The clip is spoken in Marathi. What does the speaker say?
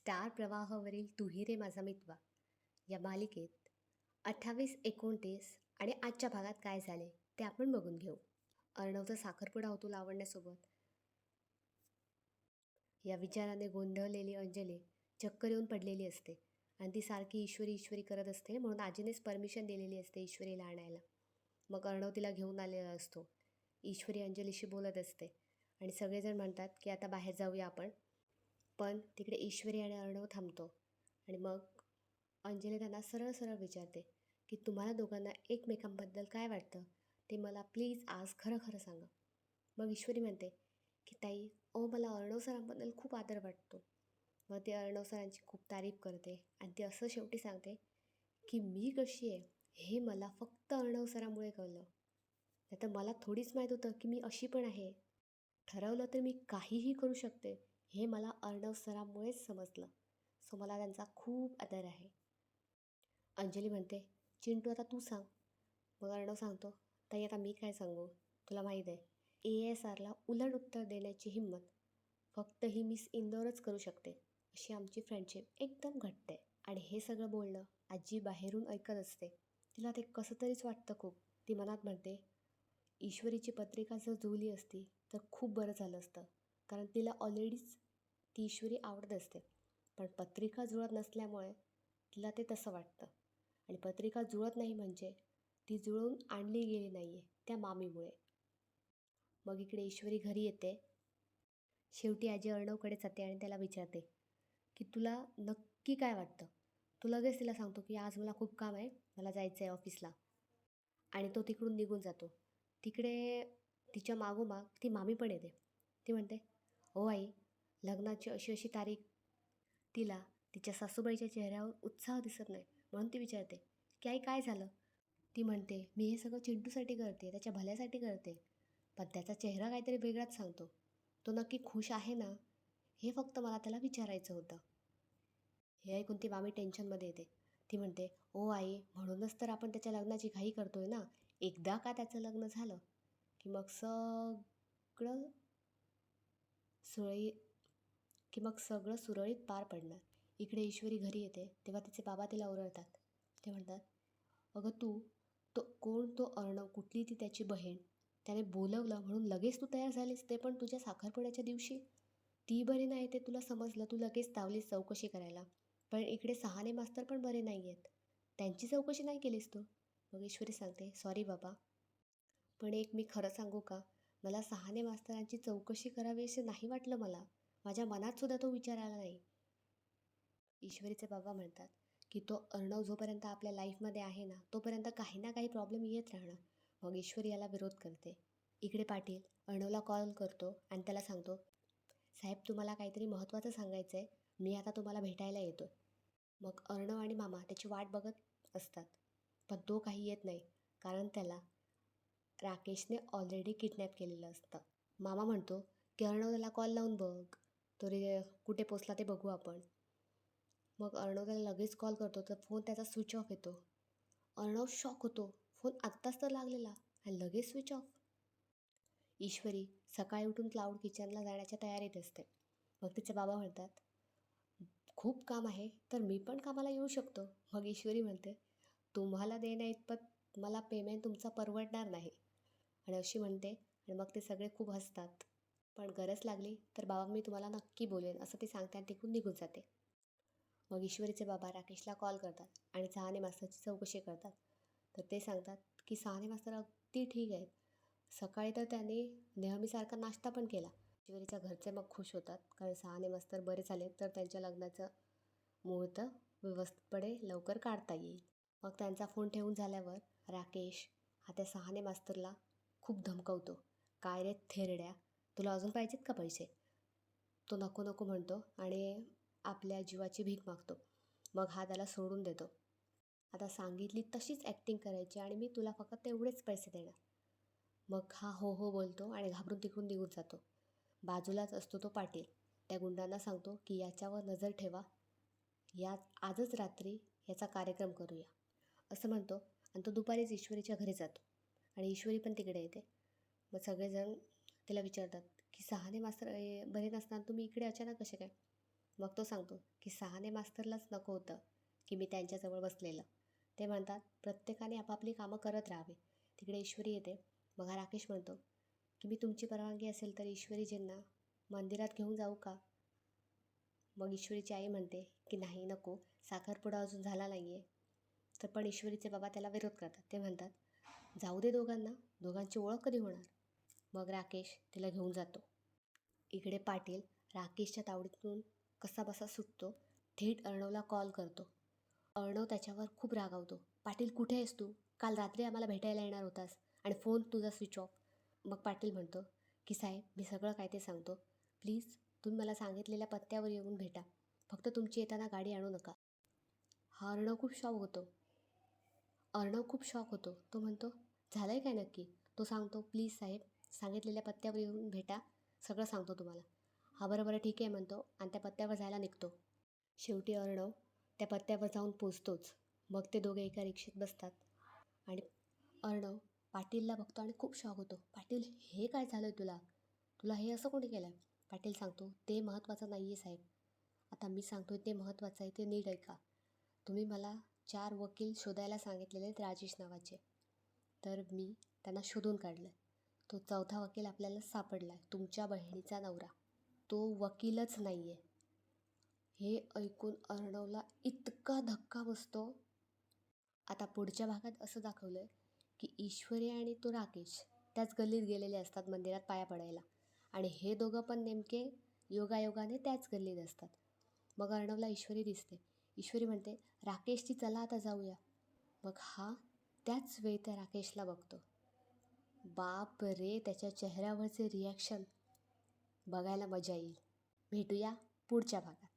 स्टार प्रवाहावरील तू ही रे माझा मितवा या मालिकेत 28, 29 आणि आजच्या भागात काय झाले ते आपण बघून घेऊ. अर्णवचा साखरपुडा होतो लावण्यासोबत या विचाराने गोंधळलेली अंजली चक्कर येऊन पडलेली असते आणि ती सारखी ईश्वरी ईश्वरी करत असते. म्हणून आजीनेच परमिशन दिलेली असते ईश्वरीला आणायला. मग अर्णव तिला घेऊन आलेला असतो. ईश्वरी अंजलीशी बोलत असते आणि सगळेजण म्हणतात की आता बाहेर जाऊया आपण. पण तिकडे ईश्वरी आणि अर्णव थांबतो आणि मग अंजली त्यांना सरळ सरळ विचारते की तुम्हाला दोघांना एकमेकांबद्दल काय वाटतं ते मला प्लीज आज खरं खरं सांगा. मग ईश्वरी म्हणते की ताई मला अर्णव सरांबद्दल खूप आदर वाटतो. मग ती अर्णव सरांची खूप तारीफ करते आणि ती असं शेवटी सांगते की मी कशी आहे हे मला फक्त अर्णव सरांमुळे कळलं. नाही तर मला थोडीच माहीत होतं की मी अशी पण आहे. ठरवलं तर मी काहीही करू शकते हे मला अर्णव सरांमुळेच समजलं. सो मला त्यांचा खूप आदर आहे. अंजली म्हणते चिंटू आता तू सांग. मग अर्णव सांगतो ताई आता मी काय सांगू, तुला माहीत आहे ASRला उलट उत्तर देण्याची हिंमत फक्त ही मिस इंदोरच करू शकते. अशी आमची फ्रेंडशिप एकदम घट्ट आहे. आणि हे सगळं बोलणं आजी बाहेरून ऐकत असते. तिला ते कसं तरीच वाटतं खूप. ती मनात म्हणते ईश्वरीची पत्रिका जर जुळली असती तर खूप बरं झालं असतं, कारण तिला ऑलरेडीच ती ईश्वरी आवडत असते. पण पत्रिका जुळत नसल्यामुळे तिला ते तसं वाटतं. आणि पत्रिका जुळत नाही म्हणजे ती जुळवून आणली गेली नाही आहे त्या मामीमुळे. मग इकडे ईश्वरी घरी येते. शेवटी आजी अर्णवकडे जाते आणि त्याला विचारते की तुला नक्की काय वाटतं. तू लगेच तिला सांगतो की आज मला खूप काम आहे, मला जायचं आहे ऑफिसला. आणि तो तिकडून निघून जातो. तिकडे तिच्या मागोमाग ती मामी पण येते. ती म्हणते आई लग्नाची अशी अशी तारीख. तिला तिच्या सासूबाईच्या चेहऱ्यावर उत्साह दिसत नाही म्हणून ती विचारते की आई काय झालं. ती म्हणते मी हे सगळं चिंटूसाठी करते, त्याच्या भल्यासाठी करते. पण त्याचा चेहरा काहीतरी वेगळाच सांगतो. तो नक्की खुश आहे ना हे फक्त मला त्याला विचारायचं होतं. हे ऐकून ती मामी टेन्शनमध्ये येते. ती म्हणते आई म्हणूनच तर आपण त्याच्या लग्नाची घाई करतोय ना. एकदा का त्याचं लग्न झालं की मग सगळं सुरळीत सुरळीत पार पडणार. इकडे ईश्वरी घरी येते तेव्हा तिचे बाबा तिला ओरडतात. ते म्हणतात अगं तो अर्णव, कुठली ती त्याची बहीण, त्याने बोलवलं म्हणून लगेच तू तयार झालीस, ते पण तुझ्या साखरपुड्याच्या दिवशी. ती बरी नाही ते तुला समजलं, तू लगेच तावलीस चौकशी करायला. पण इकडे सहाने मास्तर पण बरे नाही आहेत, त्यांची चौकशी नाही केलीस तू. मग ईश्वरी सांगते सॉरी बाबा, पण एक मी खरं सांगू का, मला सहाने मास्तरांची चौकशी करावी असे नाही वाटलं. माझ्या मनातसुद्धा तो विचार आला नाही. ईश्वरीचे बाबा म्हणतात की तो अर्णव जोपर्यंत आपल्या लाईफमध्ये आहे ना तोपर्यंत काही ना काही प्रॉब्लेम येत राहणार. मग ईश्वरी याला विरोध करते. इकडे पाटील अर्णवला कॉल करतो आणि त्याला सांगतो साहेब तुम्हाला काहीतरी महत्त्वाचं सांगायचं आहे, मी आता तुम्हाला भेटायला येतो. मग अर्णव आणि मामा त्याची वाट बघत असतात पण तो काही येत नाही, कारण त्याला राकेशने ऑलरेडी किडनॅप केलेलं असतं. मामा म्हणतो की अर्णवला कॉल लावून बघ, तो कुठे पोचला ते बघू आपण. मग अर्णव त्याला लगेच कॉल करतो तर फोन त्याचा स्विच ऑफ येतो. अर्णव शॉक होतो, फोन आत्ताच तर लागलेला आणि लगेच स्विच ऑफ. ईश्वरी सकाळी उठून क्लाउड किचनला जाण्याच्या तयारीत असते. मग तिचे बाबा म्हणतात खूप काम आहे तर मी पण कामाला येऊ शकतो. मग ईश्वरी म्हणते तुम्हाला देण्या इतपत मला पेमेंट तुमचा परवडणार नाही आणि अशी म्हणते. आणि मग ते सगळे खूप हसतात. पण गरज लागली तर बाबा मी तुम्हाला नक्की बोलेन असं ते सांगते आणि तिकडून निघून जाते. मग ईश्वरीचे बाबा राकेशला कॉल करतात आणि सहाने मास्तरची चौकशी करतात. तर ते सांगतात की सहाने मास्तर अगदी ठीक आहेत, सकाळी तर त्यांनी नेहमीसारखा नाश्ता पण केला. ईश्वरीच्या घरचे मग खुश होतात, कारण सहाने मास्तर बरे झाले तर त्यांच्या लग्नाचं मुहूर्त व्यवस्थितपणे लवकर काढता येईल. मग त्यांचा फोन ठेवून झाल्यावर राकेश हा त्या सहाने मास्तरला खूप धमकवतो. काय रे थेरड्या, तुला अजून पाहिजेत का पैसे. तो नको नको म्हणतो आणि आपल्या जीवाची भीक मागतो. मग हा त्याला सोडून देतो. आता सांगितली तशीच ॲक्टिंग करायची आणि मी तुला फक्त तेवढेच पैसे देणार. मग हा हो हो बोलतो आणि घाबरून तिकडून निघून जातो. बाजूलाच असतो तो पाटील. त्या गुंडांना सांगतो की याच्यावर नजर ठेवा, आजच रात्री याचा कार्यक्रम करूया असं म्हणतो. आणि तो दुपारीच ईश्वरीच्या घरी जातो आणि ईश्वरी पण तिकडे येते. मग सगळेजण तिला विचारतात की सहाने मास्तर बरे नसताना तुम्ही इकडे अचानक कसे काय. मग तो सांगतो की सहाने मास्तरलाच नको होतं की मी त्यांच्याजवळ बसलेलं. ते म्हणतात प्रत्येकाने आपापली कामं करत राहावे. तिकडे ईश्वरी येते. मग हा राकेश म्हणतो की मी तुमची परवानगी असेल तर ईश्वरीजींना मंदिरात घेऊन जाऊ का? मग ईश्वरीची आई म्हणते की नाही नको, साखरपुडा अजून झाला नाही आहे. तर पण ईश्वरीचे बाबा त्याला विरोध करतात. ते म्हणतात जाऊ दे दोघांना, दोघांची ओळख कधी होणार? मग राकेश तिला घेऊन जातो. इकडे पाटील राकेशच्या तावडीतून कसाबसा सुटतो. थेट अर्णवला कॉल करतो. अर्णव त्याच्यावर खूप रागावतो. पाटील कुठे आहेस तू? काल रात्री आम्हाला भेटायला येणार होतास आणि फोन तुझा स्विच ऑफ. मग पाटील म्हणतो की साहेब मी सगळं काय ते सांगतो. प्लीज तुम्ही मला सांगितलेल्या पत्त्यावर येऊन भेटा. फक्त तुमची येताना गाडी आणू नका. हा अर्णव खूप शॉक होतो. तो म्हणतो झालं आहे काय नक्की? तो सांगतो प्लीज साहेब सांगितलेल्या पत्त्यावर येऊन भेटा, सगळं सांगतो तुम्हाला. हा बरं बरं ठीक आहे म्हणतो आणि त्या पत्त्यावर जायला निघतो. शेवटी अर्णव त्या पत्त्यावर जाऊन पोचतोच. मग ते दोघे एका रिक्षेत बसतात आणि अर्णव पाटीलला बघतो आणि खूप शॉक होतो. पाटील हे काय झालं आहे तुला? तुला हे असं कोणी केलं आहे? पाटील सांगतो ते महत्त्वाचं नाही आहे साहेब. आता मी सांगतो ते महत्त्वाचं आहे, ते नीट ऐका. तुम्ही मला 4 वकील शोधायला सांगितलेले आहेत राजेश नावाचे. तर मी त्यांना शोधून काढलं. तो 4था वकील आपल्याला सापडला आहे, तुमच्या बहिणीचा नवरा. तो वकीलच नाही आहे. हे ऐकून अर्णवला इतका धक्का बसतो. आता पुढच्या भागात असं दाखवलं आहे की ईश्वरी आणि तो राकेश त्याच गल्लीत गेलेले असतात मंदिरात पाया पडायला आणि हे दोघं पण नेमके योगायोगाने त्याच गल्लीत असतात. मग अर्णवला ईश्वरी दिसते. ईश्वरी म्हणते राकेशची चला आता जाऊया. मग हा त्याच वेळी त्या राकेशला बघतो. बाप रे, त्याच्या चेहऱ्यावरचे रिॲक्शन बघायला मजा येईल. भेटूया पुढच्या भागात.